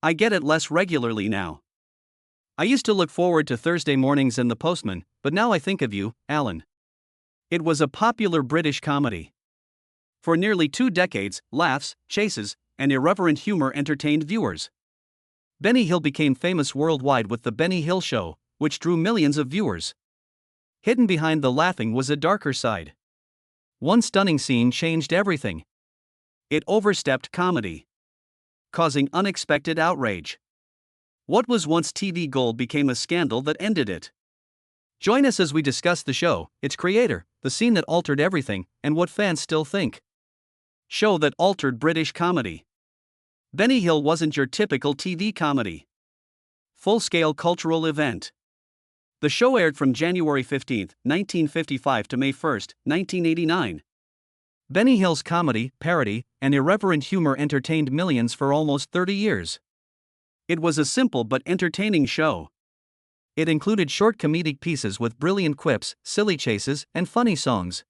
I get it less regularly now. I used to look forward to Thursday mornings and The Postman, but now I think of you, Alan. It was a popular British comedy. For nearly 2 decades, laughs, chases, and irreverent humor entertained viewers. Benny Hill became famous worldwide with The Benny Hill Show, which drew millions of viewers. Hidden behind the laughing was a darker side. One stunning scene changed everything. It overstepped comedy, causing unexpected outrage. What was once TV gold became a scandal that ended it. Join us as we discuss the show, its creator, the scene that altered everything, and what fans still think. Show that altered British comedy. Benny Hill wasn't your typical TV comedy. Full-scale cultural event. The show aired from January 15, 1955 to May 1, 1989. Benny Hill's comedy, parody, and irreverent humor entertained millions for almost 30 years. It was a simple but entertaining show. It included short comedic pieces with brilliant quips, silly chases, and funny songs.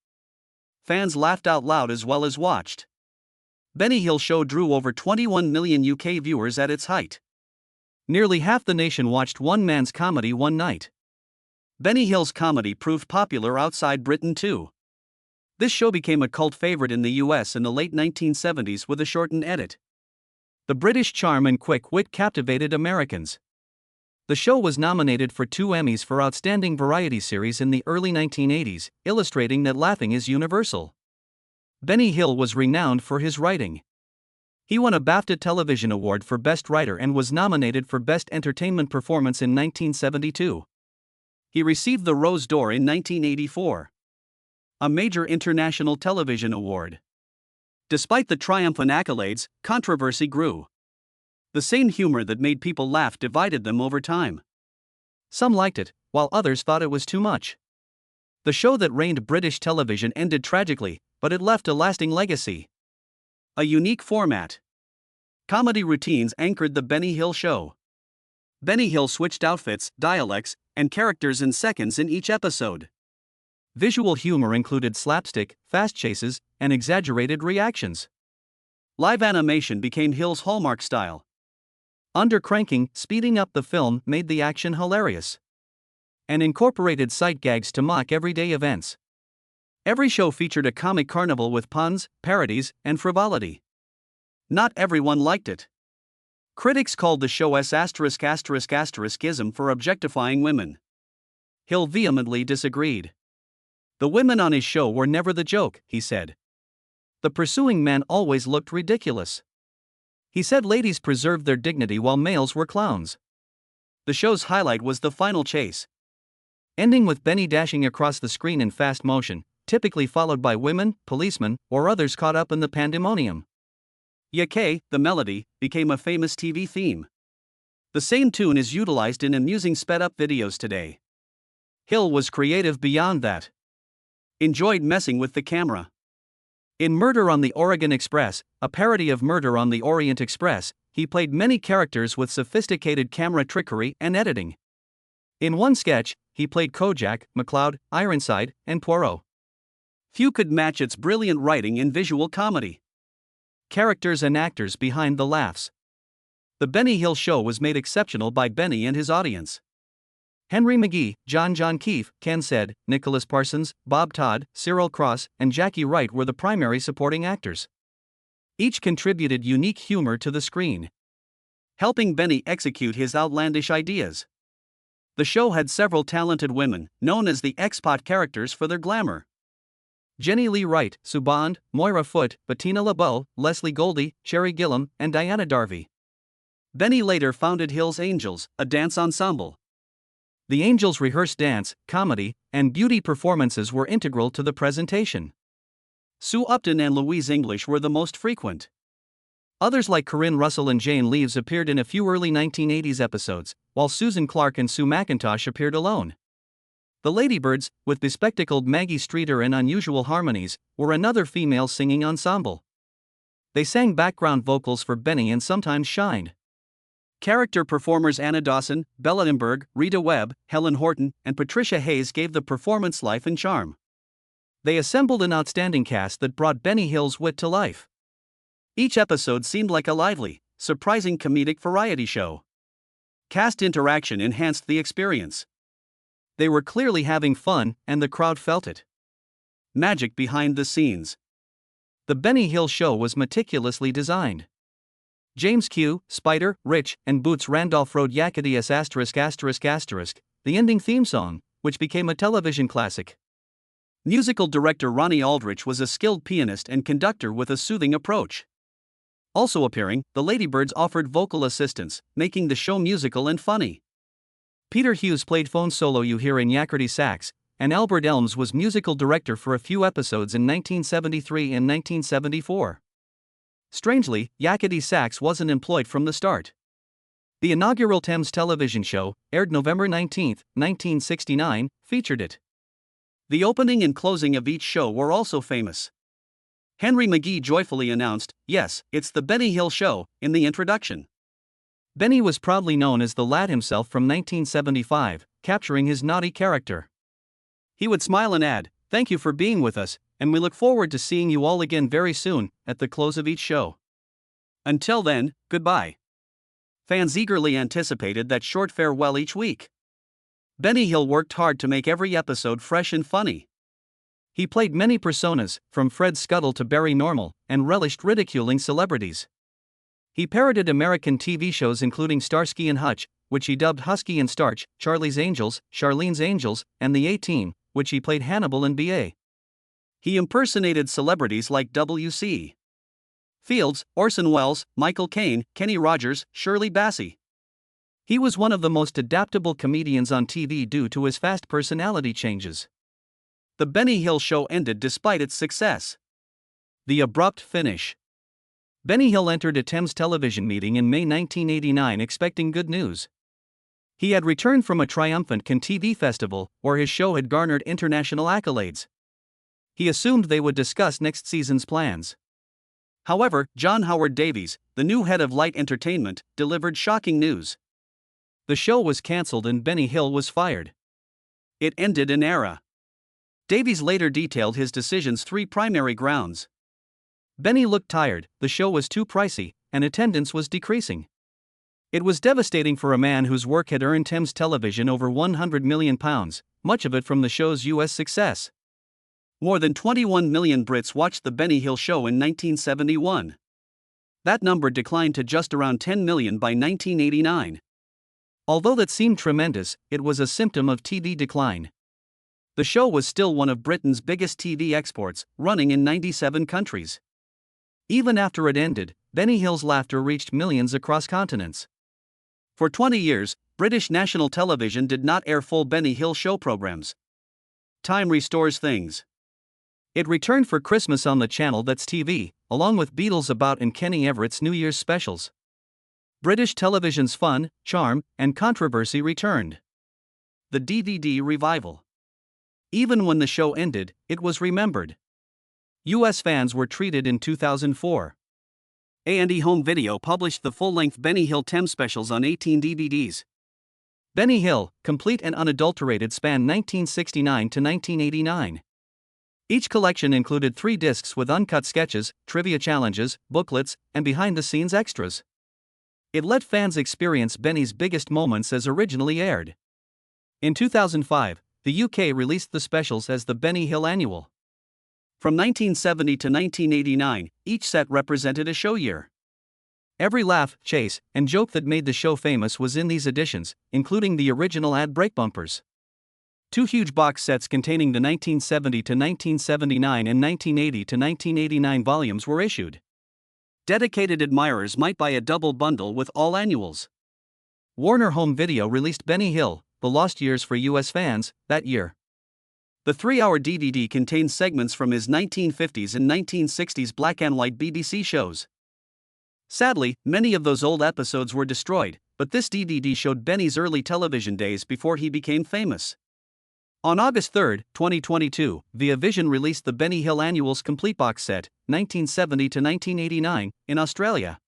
Fans laughed out loud as well as watched. Benny Hill Show drew over 21 million UK viewers at its height. Nearly half the nation watched one man's comedy one night. Benny Hill's comedy proved popular outside Britain too. This show became a cult favorite in the US in the late 1970s with a shortened edit. The British charm and quick wit captivated Americans. The show was nominated for 2 Emmys for Outstanding Variety Series in the early 1980s, illustrating that laughing is universal. Benny Hill was renowned for his writing. He won a BAFTA Television Award for Best Writer and was nominated for Best Entertainment Performance in 1972. He received the Rose d'Or in 1984, a major international television award. Despite the triumphant accolades, controversy grew. The same humor that made people laugh divided them over time. Some liked it, while others thought it was too much. The show that reigned British television ended tragically, but it left a lasting legacy. A unique format. Comedy routines anchored the Benny Hill Show. Benny Hill switched outfits, dialects, and characters in seconds in each episode. Visual humor included slapstick, fast chases, and exaggerated reactions. Live animation became Hill's hallmark style. Undercranking, speeding up the film made the action hilarious, and incorporated sight gags to mock everyday events. Every show featured a comic carnival with puns, parodies, and frivolity. Not everyone liked it. Critics called the show ****ism for objectifying women. Hill vehemently disagreed. The women on his show were never the joke, he said. The pursuing men always looked ridiculous. He said ladies preserved their dignity while males were clowns. The show's highlight was the final chase, ending with Benny dashing across the screen in fast motion, typically followed by women, policemen, or others caught up in the pandemonium. Yake, the melody, became a famous TV theme. The same tune is utilized in amusing sped-up videos today. Hill was creative beyond that. Enjoyed messing with the camera. In Murder on the Oregon Express, a parody of Murder on the Orient Express, he played many characters with sophisticated camera trickery and editing. In one sketch, he played Kojak, McCloud, Ironside, and Poirot. Few could match its brilliant writing in visual comedy. Characters and actors behind the laughs. The Benny Hill Show was made exceptional by Benny and his audience. Henry McGee, John Keefe, Ken Said, Nicholas Parsons, Bob Todd, Cyril Cross, and Jackie Wright were the primary supporting actors. Each contributed unique humor to the screen, helping Benny execute his outlandish ideas. The show had several talented women, known as the X-Pot characters for their glamour. Jenny Lee Wright, Sue Bond, Moira Foote, Bettina LeBeau, Leslie Goldie, Cherry Gillum, and Diana Darby. Benny later founded Hill's Angels, a dance ensemble. The Angels' rehearsed dance, comedy, and beauty performances were integral to the presentation. Sue Upton and Louise English were the most frequent. Others like Corinne Russell and Jane Leaves appeared in a few early 1980s episodes, while Susan Clark and Sue McIntosh appeared alone. The Ladybirds, with bespectacled Maggie Streeter and unusual harmonies, were another female singing ensemble. They sang background vocals for Benny and sometimes shined. Character performers Anna Dawson, Bella Imberg, Rita Webb, Helen Horton, and Patricia Hayes gave the performance life and charm. They assembled an outstanding cast that brought Benny Hill's wit to life. Each episode seemed like a lively, surprising comedic variety show. Cast interaction enhanced the experience. They were clearly having fun, and the crowd felt it. Magic behind the scenes. The Benny Hill Show was meticulously designed. James Q, Spider, Rich, and Boots Randolph wrote Yakety S******, the ending theme song, which became a television classic. Musical director Ronnie Aldrich was a skilled pianist and conductor with a soothing approach. Also appearing, the Ladybirds offered vocal assistance, making the show musical and funny. Peter Hughes played phone solo you hear in Yakety Sax, and Albert Elms was musical director for a few episodes in 1973 and 1974. Strangely, Yakety Sax wasn't employed from the start. The inaugural Thames television show, aired November 19, 1969, featured it. The opening and closing of each show were also famous. Henry McGee joyfully announced, "Yes, it's the Benny Hill Show," in the introduction. Benny was proudly known as the Lad himself from 1975, capturing his naughty character. He would smile and add, "Thank you for being with us, and we look forward to seeing you all again very soon," at the close of each show. Until then, goodbye. Fans eagerly anticipated that short farewell each week. Benny Hill worked hard to make every episode fresh and funny. He played many personas, from Fred Scuttle to Barry Normal, and relished ridiculing celebrities. He parodied American TV shows including Starsky and Hutch, which he dubbed Husky and Starch, Charlie's Angels, Charlene's Angels, and The A-Team, which he played Hannibal and B.A. He impersonated celebrities like W.C. Fields, Orson Welles, Michael Caine, Kenny Rogers, Shirley Bassey. He was one of the most adaptable comedians on TV due to his fast personality changes. The Benny Hill Show ended despite its success. The abrupt finish. Benny Hill entered a Thames television meeting in May 1989 expecting good news. He had returned from a triumphant Cannes TV festival, where his show had garnered international accolades. He assumed they would discuss next season's plans. However, John Howard Davies, the new head of Light Entertainment, delivered shocking news. The show was cancelled and Benny Hill was fired. It ended an era. Davies later detailed his decision's three primary grounds. Benny looked tired, the show was too pricey, and attendance was decreasing. It was devastating for a man whose work had earned Thames Television over £100 million, much of it from the show's US success. More than 21 million Brits watched The Benny Hill Show in 1971. That number declined to just around 10 million by 1989. Although that seemed tremendous, it was a symptom of TV decline. The show was still one of Britain's biggest TV exports, running in 97 countries. Even after it ended, Benny Hill's laughter reached millions across continents. For 20 years, British national television did not air full Benny Hill Show programs. Time restores things. It returned for Christmas on the channel That's TV, along with Beatles About and Kenny Everett's New Year's specials. British television's fun, charm, and controversy returned. The DVD revival. Even when the show ended, it was remembered. US fans were treated in 2004. A&E Home Video published the full-length Benny Hill Thames specials on 18 DVDs. Benny Hill, complete and unadulterated, spanned 1969 to 1989. Each collection included 3 discs with uncut sketches, trivia challenges, booklets, and behind-the-scenes extras. It let fans experience Benny's biggest moments as originally aired. In 2005, the UK released the specials as the Benny Hill Annual. From 1970 to 1989, each set represented a show year. Every laugh, chase, and joke that made the show famous was in these editions, including the original ad break bumpers. 2 huge box sets containing the 1970 to 1979 and 1980 to 1989 volumes were issued. Dedicated admirers might buy a double bundle with all annuals. Warner Home Video released Benny Hill, The Lost Years for US fans, that year. The 3-hour DVD contains segments from his 1950s and 1960s black and white BBC shows. Sadly, many of those old episodes were destroyed, but this DVD showed Benny's early television days before he became famous. On August 3, 2022, Via Vision released the Benny Hill Annuals Complete Box Set, 1970 to 1989, in Australia.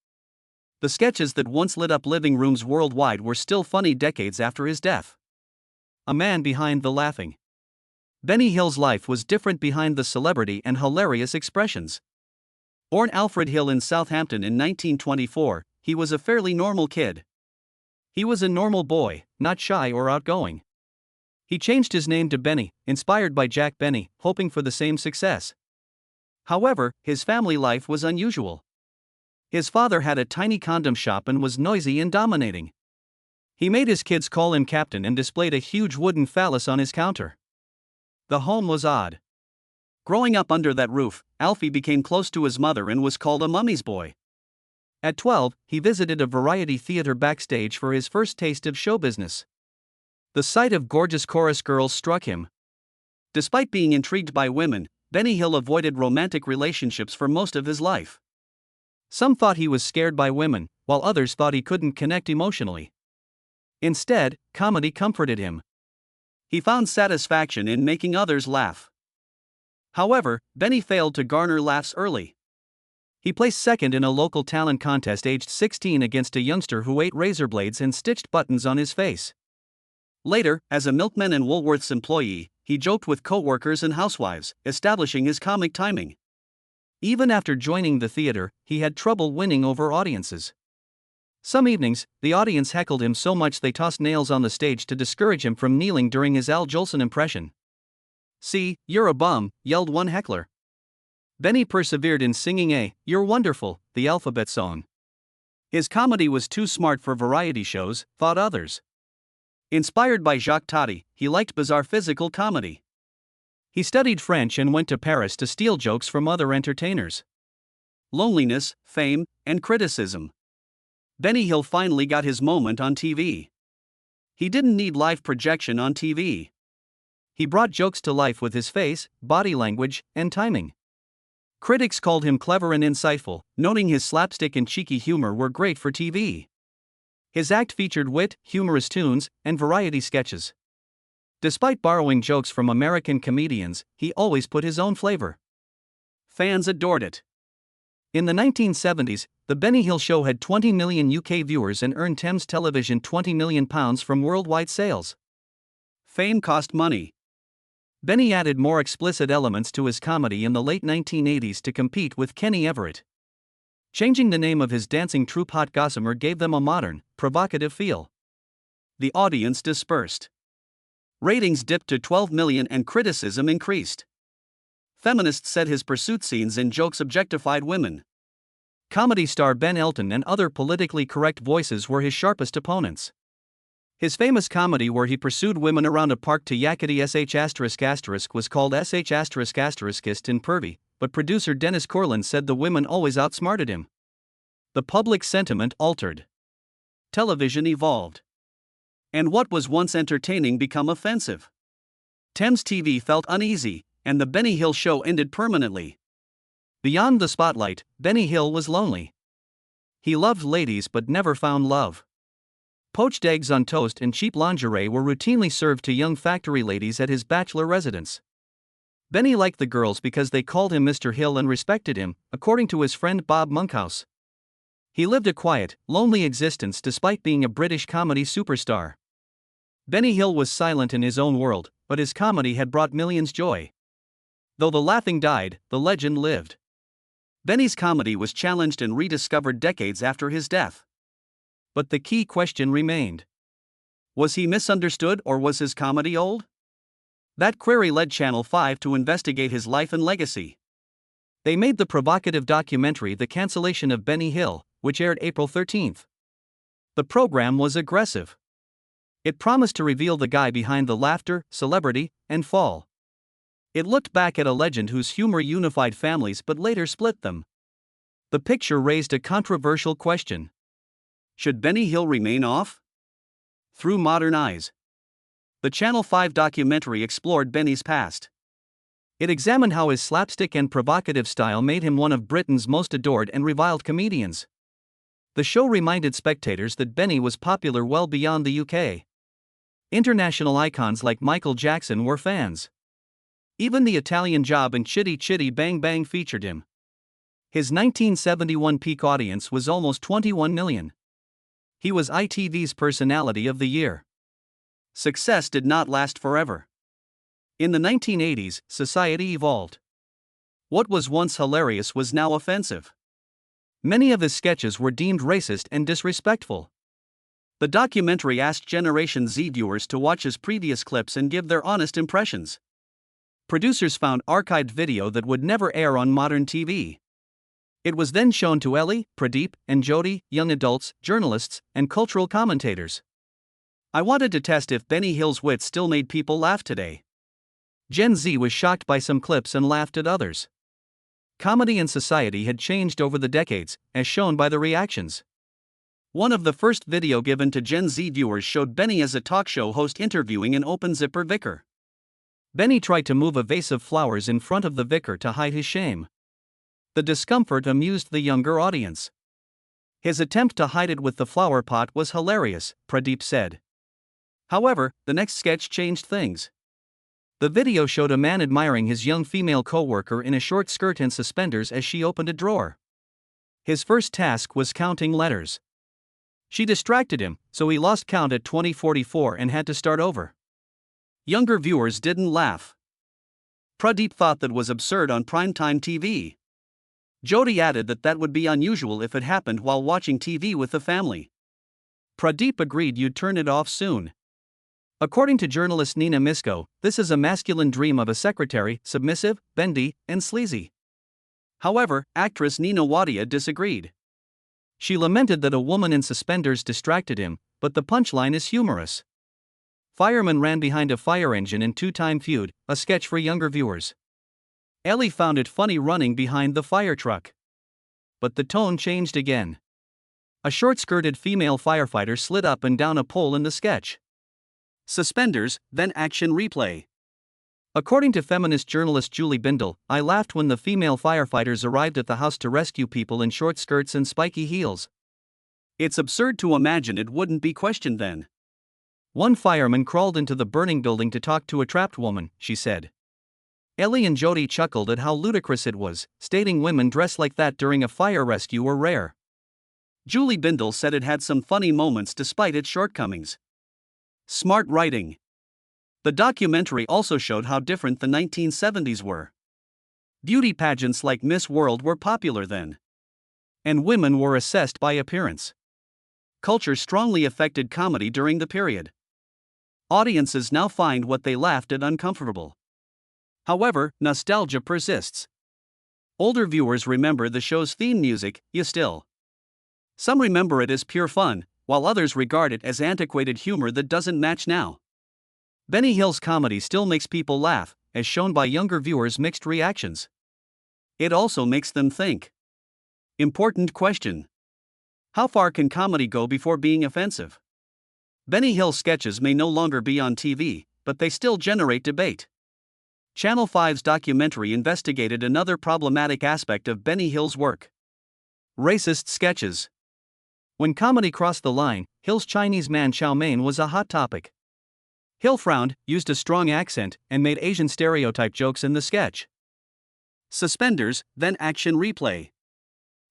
The sketches that once lit up living rooms worldwide were still funny decades after his death. A man behind the laughing. Benny Hill's life was different behind the celebrity and hilarious expressions. Born Alfred Hill in Southampton in 1924, he was a fairly normal kid. He was a normal boy, not shy or outgoing. He changed his name to Benny, inspired by Jack Benny, hoping for the same success. However, his family life was unusual. His father had a tiny condom shop and was noisy and dominating. He made his kids call him Captain and displayed a huge wooden phallus on his counter. The home was odd. Growing up under that roof, Alfie became close to his mother and was called a mummy's boy. At 12, he visited a variety theater backstage for his first taste of show business. The sight of gorgeous chorus girls struck him. Despite being intrigued by women, Benny Hill avoided romantic relationships for most of his life. Some thought he was scared by women, while others thought he couldn't connect emotionally. Instead, comedy comforted him. He found satisfaction in making others laugh. However, Benny failed to garner laughs early. He placed second in a local talent contest aged 16 against a youngster who ate razor blades and stitched buttons on his face. Later, as a milkman and Woolworth's employee, he joked with co-workers and housewives, establishing his comic timing. Even after joining the theater, he had trouble winning over audiences. Some evenings, the audience heckled him so much they tossed nails on the stage to discourage him from kneeling during his Al Jolson impression. "See, you're a bum," yelled one heckler. Benny persevered in singing "You're Wonderful," the alphabet song. His comedy was too smart for variety shows, thought others. Inspired by Jacques Tati, he liked bizarre physical comedy. He studied French and went to Paris to steal jokes from other entertainers. Loneliness, fame, and criticism. Benny Hill finally got his moment on TV. He didn't need live projection on TV. He brought jokes to life with his face, body language, and timing. Critics called him clever and insightful, noting his slapstick and cheeky humor were great for TV. His act featured wit, humorous tunes, and variety sketches. Despite borrowing jokes from American comedians, he always put his own flavor. Fans adored it. In the 1970s, The Benny Hill Show had 20 million UK viewers and earned Thames Television £20 million from worldwide sales. Fame cost money. Benny added more explicit elements to his comedy in the late 1980s to compete with Kenny Everett. Changing the name of his dancing troupe Hot Gossamer gave them a modern, provocative feel. The audience dispersed. Ratings dipped to 12 million and criticism increased. Feminists said his pursuit scenes and jokes objectified women. Comedy star Ben Elton and other politically correct voices were his sharpest opponents. His famous comedy where he pursued women around a park to yakety sh*** was called sh***ist in pervy, but producer Dennis Corlin said the women always outsmarted him. The public sentiment altered. Television evolved. And what was once entertaining became offensive. Thames TV felt uneasy, and the Benny Hill Show ended permanently. Beyond the spotlight, Benny Hill was lonely. He loved ladies but never found love. Poached eggs on toast and cheap lingerie were routinely served to young factory ladies at his bachelor residence. Benny liked the girls because they called him Mr. Hill and respected him, according to his friend Bob Monkhouse. He lived a quiet, lonely existence despite being a British comedy superstar. Benny Hill was silent in his own world, but his comedy had brought millions joy. Though the laughing died, the legend lived. Benny's comedy was challenged and rediscovered decades after his death. But the key question remained. Was he misunderstood or was his comedy old? That query led Channel 5 to investigate his life and legacy. They made the provocative documentary The Cancellation of Benny Hill, which aired April 13. The program was aggressive. It promised to reveal the guy behind the laughter, celebrity, and fall. It looked back at a legend whose humor unified families but later split them. The picture raised a controversial question. Should Benny Hill remain off? Through modern eyes. The Channel 5 documentary explored Benny's past. It examined how his slapstick and provocative style made him one of Britain's most adored and reviled comedians. The show reminded spectators that Benny was popular well beyond the UK. International icons like Michael Jackson were fans. Even the Italian Job and Chitty Chitty Bang Bang featured him. His 1971 peak audience was almost 21 million. He was ITV's Personality of the Year. Success did not last forever. In the 1980s, society evolved. What was once hilarious was now offensive. Many of his sketches were deemed racist and disrespectful. The documentary asked Generation Z viewers to watch his previous clips and give their honest impressions. Producers found archived video that would never air on modern TV. It was then shown to Ellie, Pradeep, and Jody, young adults, journalists, and cultural commentators. I wanted to test if Benny Hill's wit still made people laugh today. Gen Z was shocked by some clips and laughed at others. Comedy and society had changed over the decades, as shown by the reactions. One of the first video given to Gen Z viewers showed Benny as a talk show host interviewing an open zipper vicar. Benny tried to move a vase of flowers in front of the vicar to hide his shame. The discomfort amused the younger audience. His attempt to hide it with the flower pot was hilarious, Pradeep said. However, the next sketch changed things. The video showed a man admiring his young female co-worker in a short skirt and suspenders as she opened a drawer. His first task was counting letters. She distracted him, so he lost count at 2044 and had to start over. Younger viewers didn't laugh. Pradeep thought that was absurd on primetime TV. Jody added that would be unusual if it happened while watching TV with the family. Pradeep agreed you'd turn it off soon. According to journalist Nina Misko, this is a masculine dream of a secretary, submissive, bendy, and sleazy. However, actress Nina Wadia disagreed. She lamented that a woman in suspenders distracted him, but the punchline is humorous. Fireman ran behind a fire engine in Two-Time Feud, a sketch for younger viewers. Ellie found it funny running behind the fire truck. But the tone changed again. A short-skirted female firefighter slid up and down a pole in the sketch. Suspenders, then action replay. According to feminist journalist Julie Bindel, I laughed when the female firefighters arrived at the house to rescue people in short skirts and spiky heels. It's absurd to imagine it wouldn't be questioned then. One fireman crawled into the burning building to talk to a trapped woman, she said. Ellie and Jody chuckled at how ludicrous it was, stating women dressed like that during a fire rescue were rare. Julie Bindel said it had some funny moments despite its shortcomings. Smart writing. The documentary also showed how different the 1970s were. Beauty pageants like Miss World were popular then. And women were assessed by appearance. Culture strongly affected comedy during the period. Audiences now find what they laughed at uncomfortable. However, nostalgia persists. Older viewers remember the show's theme music, You Still. Some remember it as pure fun, while others regard it as antiquated humor that doesn't match now. Benny Hill's comedy still makes people laugh, as shown by younger viewers' mixed reactions. It also makes them think. Important question. How far can comedy go before being offensive? Benny Hill sketches may no longer be on TV, but they still generate debate. Channel 5's documentary investigated another problematic aspect of Benny Hill's work. Racist sketches. When comedy crossed the line, Hill's Chinese man chow mein was a hot topic. Hill frowned, used a strong accent, and made Asian stereotype jokes in the sketch. Suspenders, then action replay.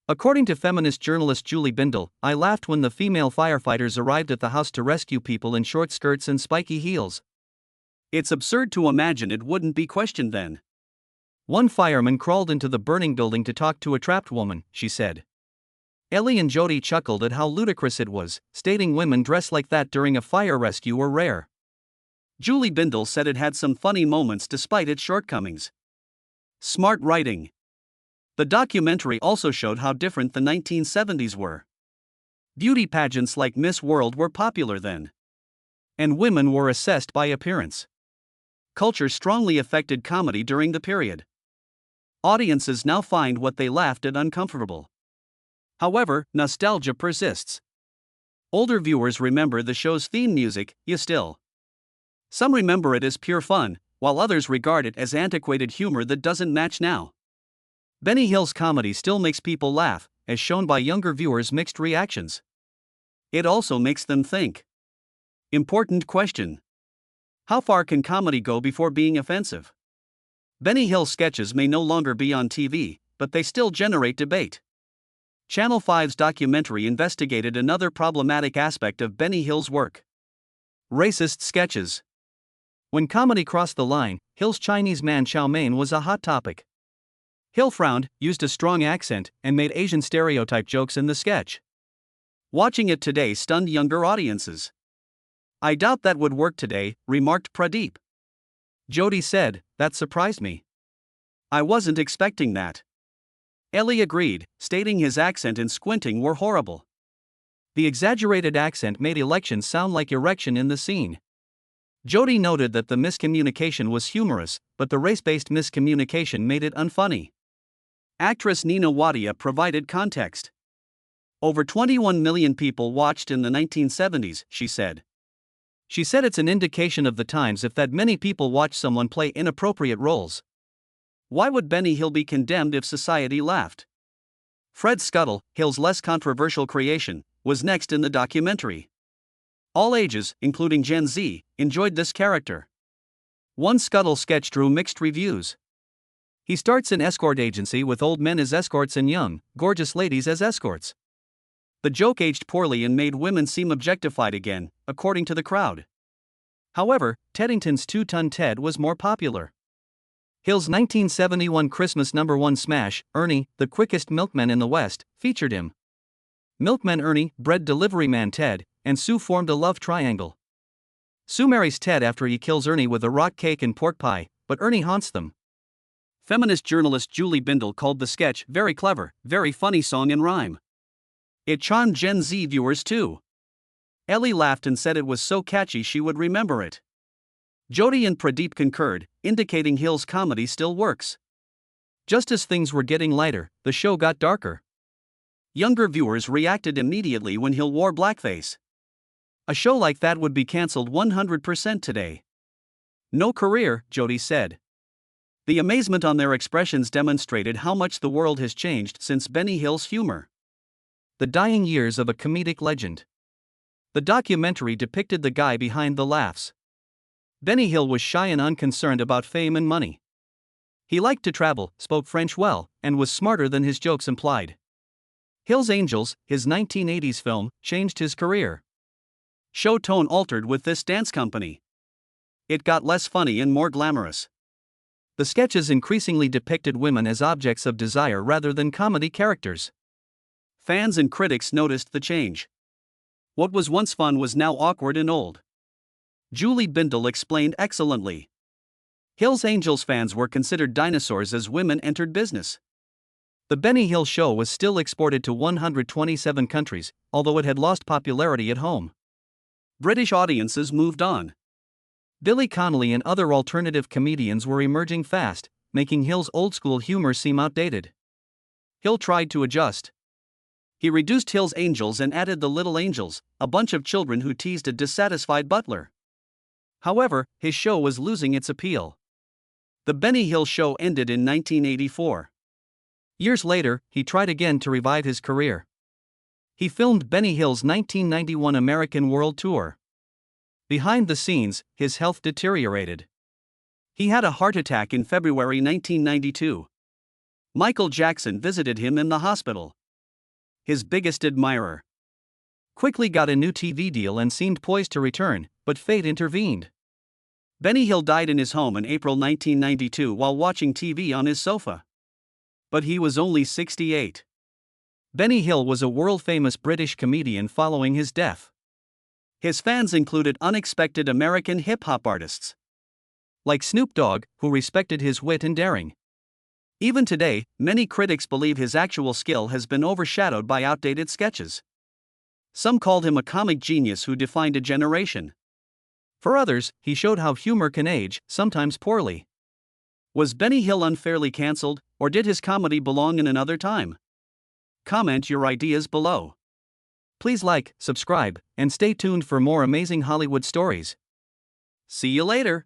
According to feminist journalist Julie Bindel, I laughed when the female firefighters arrived at the house to rescue people in short skirts and spiky heels. It's absurd to imagine it wouldn't be questioned then. One fireman crawled into the burning building to talk to a trapped woman, she said. Ellie and Jody chuckled at how ludicrous it was, stating women dressed like that during a fire rescue were rare. Julie Bindel said it had some funny moments despite its shortcomings. Smart writing. The documentary also showed how different the 1970s were. Beauty pageants like Miss World were popular then. And women were assessed by appearance. Culture strongly affected comedy during the period. Audiences now find what they laughed at uncomfortable. However, nostalgia persists. Older viewers remember the show's theme music, You Still. Some remember it as pure fun, while others regard it as antiquated humor that doesn't match now. Benny Hill's comedy still makes people laugh, as shown by younger viewers' mixed reactions. It also makes them think. Important question. How far can comedy go before being offensive? Benny Hill sketches may no longer be on TV, but they still generate debate. Channel 5's documentary investigated another problematic aspect of Benny Hill's work. Racist sketches. When comedy crossed the line, Hill's Chinese man chow mein was a hot topic. Hill frowned, used a strong accent, and made Asian stereotype jokes in the sketch. Watching it today stunned younger audiences. "I doubt that would work today," remarked Pradeep. Jody said, "That surprised me. I wasn't expecting that." Ellie agreed, stating his accent and squinting were horrible. The exaggerated accent made elections sound like erection in the scene. Jody noted that the miscommunication was humorous, but the race-based miscommunication made it unfunny. Actress Nina Wadia provided context. "Over 21 million people watched in the 1970s, she said. She said it's an indication of the times if that many people watch someone play inappropriate roles. Why would Benny Hill be condemned if society laughed?" Fred Scuttle, Hill's less controversial creation, was next in the documentary. All ages, including Gen Z, enjoyed this character. One Scuttle sketch drew mixed reviews. He starts an escort agency with old men as escorts and young, gorgeous ladies as escorts. The joke aged poorly and made women seem objectified again, according to the crowd. However, Teddington's Two-Ton Ted was more popular. Hill's 1971 Christmas #1 smash, Ernie, the quickest milkman in the West, featured him. Milkman Ernie, bread delivery man Ted, and Sue formed a love triangle. Sue marries Ted after he kills Ernie with a rock cake and pork pie, but Ernie haunts them. Feminist journalist Julie Bindel called the sketch very clever, very funny song and rhyme. It charmed Gen Z viewers too. Ellie laughed and said it was so catchy she would remember it. Jody and Pradeep concurred, indicating Hill's comedy still works. Just as things were getting lighter, the show got darker. Younger viewers reacted immediately when Hill wore blackface. A show like that would be cancelled 100% today. "No career," Jody said. The amazement on their expressions demonstrated how much the world has changed since Benny Hill's humor. The dying years of a comedic legend. The documentary depicted the guy behind the laughs. Benny Hill was shy and unconcerned about fame and money. He liked to travel, spoke French well, and was smarter than his jokes implied. Hill's Angels, his 1980s film, changed his career. Show tone altered with this dance company. It got less funny and more glamorous. The sketches increasingly depicted women as objects of desire rather than comedy characters. Fans and critics noticed the change. What was once fun was now awkward and old. Julie Bindel explained excellently. Hill's Angels fans were considered dinosaurs as women entered business. The Benny Hill show was still exported to 127 countries, although it had lost popularity at home. British audiences moved on. Billy Connolly and other alternative comedians were emerging fast, making Hill's old-school humor seem outdated. Hill tried to adjust. He reduced Hill's Angels and added the Little Angels, a bunch of children who teased a dissatisfied butler. However, his show was losing its appeal. The Benny Hill show ended in 1984. Years later, he tried again to revive his career. He filmed Benny Hill's 1991 American World Tour. Behind the scenes, his health deteriorated. He had a heart attack in February 1992. Michael Jackson visited him in the hospital. His biggest admirer. Quickly got a new TV deal and seemed poised to return, but fate intervened. Benny Hill died in his home in April 1992 while watching TV on his sofa. But he was only 68. Benny Hill was a world-famous British comedian following his death. His fans included unexpected American hip-hop artists like Snoop Dogg, who respected his wit and daring. Even today, many critics believe his actual skill has been overshadowed by outdated sketches. Some called him a comic genius who defined a generation. For others, he showed how humor can age, sometimes poorly. Was Benny Hill unfairly cancelled, or did his comedy belong in another time? Comment your ideas below. Please like, subscribe, and stay tuned for more amazing Hollywood stories. See you later.